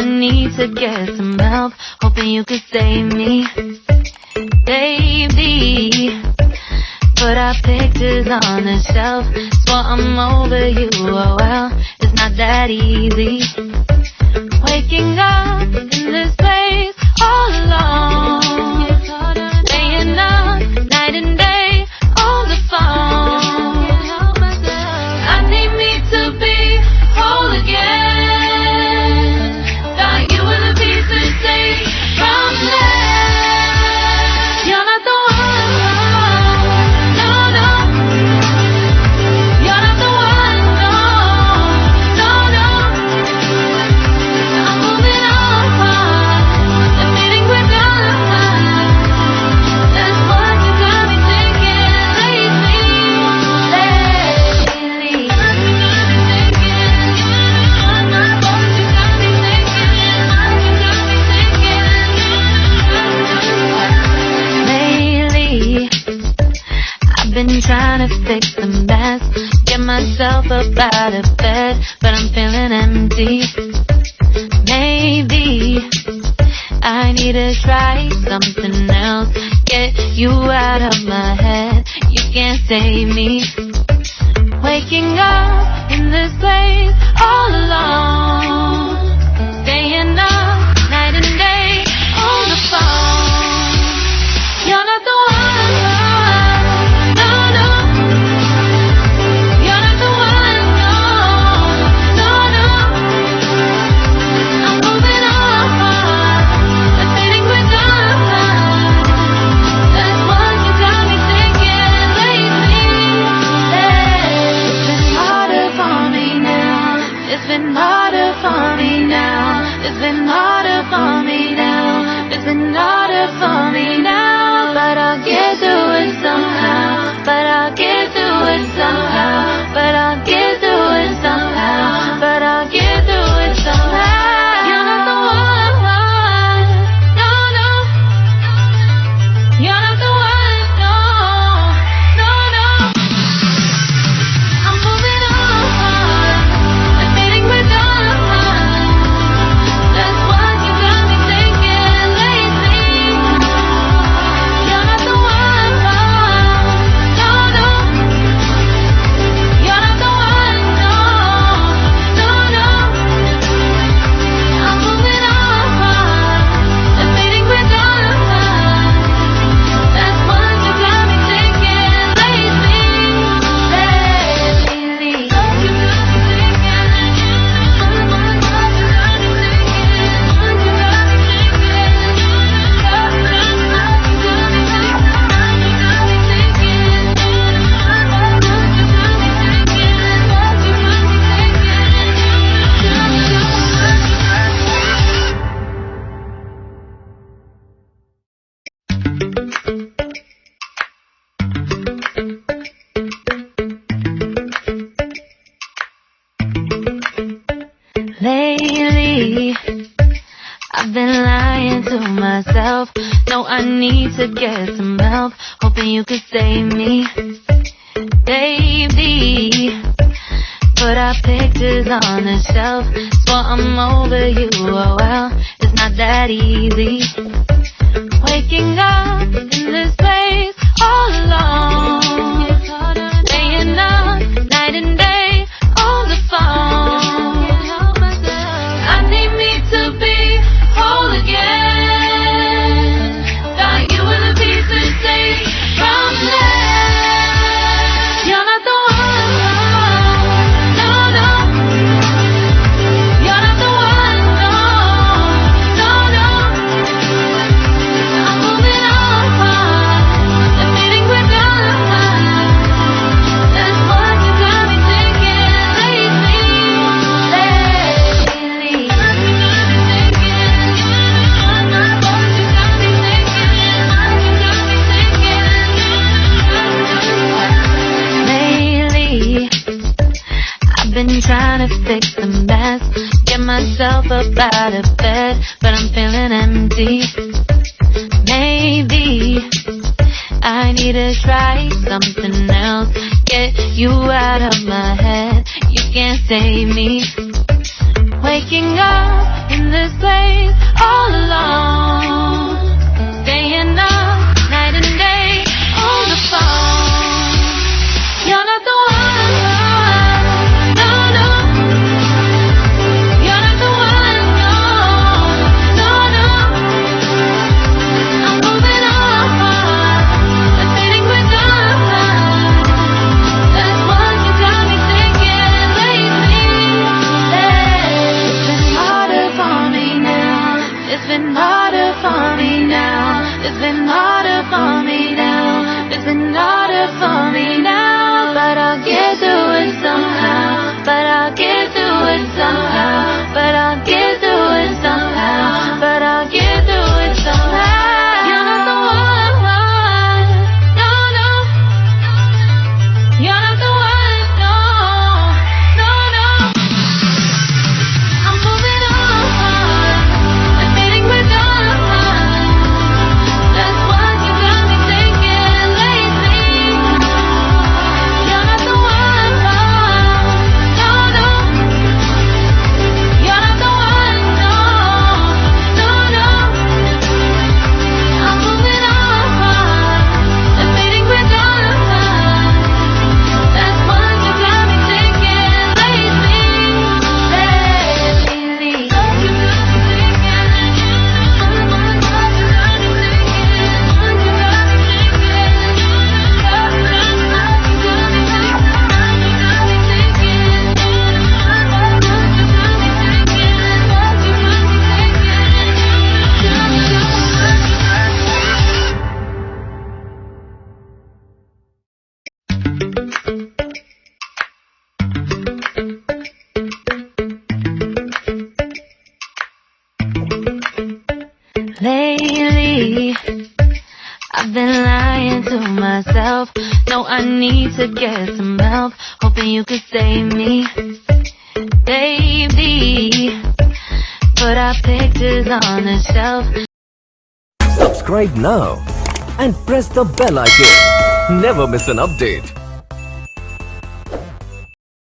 need to get some help, hoping you could save me, baby. Put our pictures on the shelf, swore I'm over you, oh well, it's not that easy. Waking up in this place all alone, staying up night and day on the phone. I need me to be whole again. Thought you were the piece to take from there. You're not the one, no, no. You're not the one, no, no, no. I'm moving on, the meeting we're done. That's what you got me thinking lately. I've been trying to fix the mess, get myself up out of bed, but I'm feeling empty. Maybe I need to try something else, get you out of my head, you can't save me. Waking up in this place all alone, staying up night and day on the phone. You're not the one, no, no. You're not the one, no, no, no. I'm moving on, the feeling we're done. That's what you got me thinking lately. It's been harder for me now. It's been harder for me now. It's been harder for me now. It's been harder for me now. But I'll get through it somehow. But I'll get through it somehow. But I'll get through it somehow. But I'll get through it somehow. You're not the one, no, no. You're not the one, no, no, no. I'm moving on, the feeling we're done. That's what you got me thinking lately. You're not the one, no, no. You're not the one, no, no, no. I'm moving on, the feeling we're done. That's what you got me thinking lately. Lately, I've been lying to myself. No, I need to get some help, hoping you could save me, baby. Put our pictures on the shelf, swore I'm over you, oh well, it's not that easy. Waking up in this place all alone, staying up night and day on the phone. I need me to be whole again. Thought you were the piece to take from there. You're not the one, no, no. You're not the one, no, no, no. I'm moving on, the feeling we're done. That's what you got me thinking lately. I've been trying to fix the mess, get myself up out of bed, but I'm feeling empty. Maybe I need to try something else, get you out of my head, you can't save me. Waking up in this this place all alone, staying up night and day on the phone. You're not the one, no, no. You're not the one, no, no, no. I'm moving on, the feeling we're done. That's what you got me thinking lately. It's been harder for me now. It's been harder for me now. It's been harder for me now. It's been harder for me now. But I'll get through it somehow. But I'll get through it somehow. But I'll get through it somehow. But I'll get through it somehow. You're not the one, no, no. You're not the one, no, no, no. I'm moving on, the feeling we're done. That's what you got me thinking lately. You're not the one, no, no. You're not the one, no, no, no. I'm moving on, the feeling we're done. That's what you got me thinking lately. Lately, I've been lying to myself. No, I need to get some help. Hoping you could save me, baby. Put our pictures on the shelf. Subscribe now and press the bell icon. Never miss an update.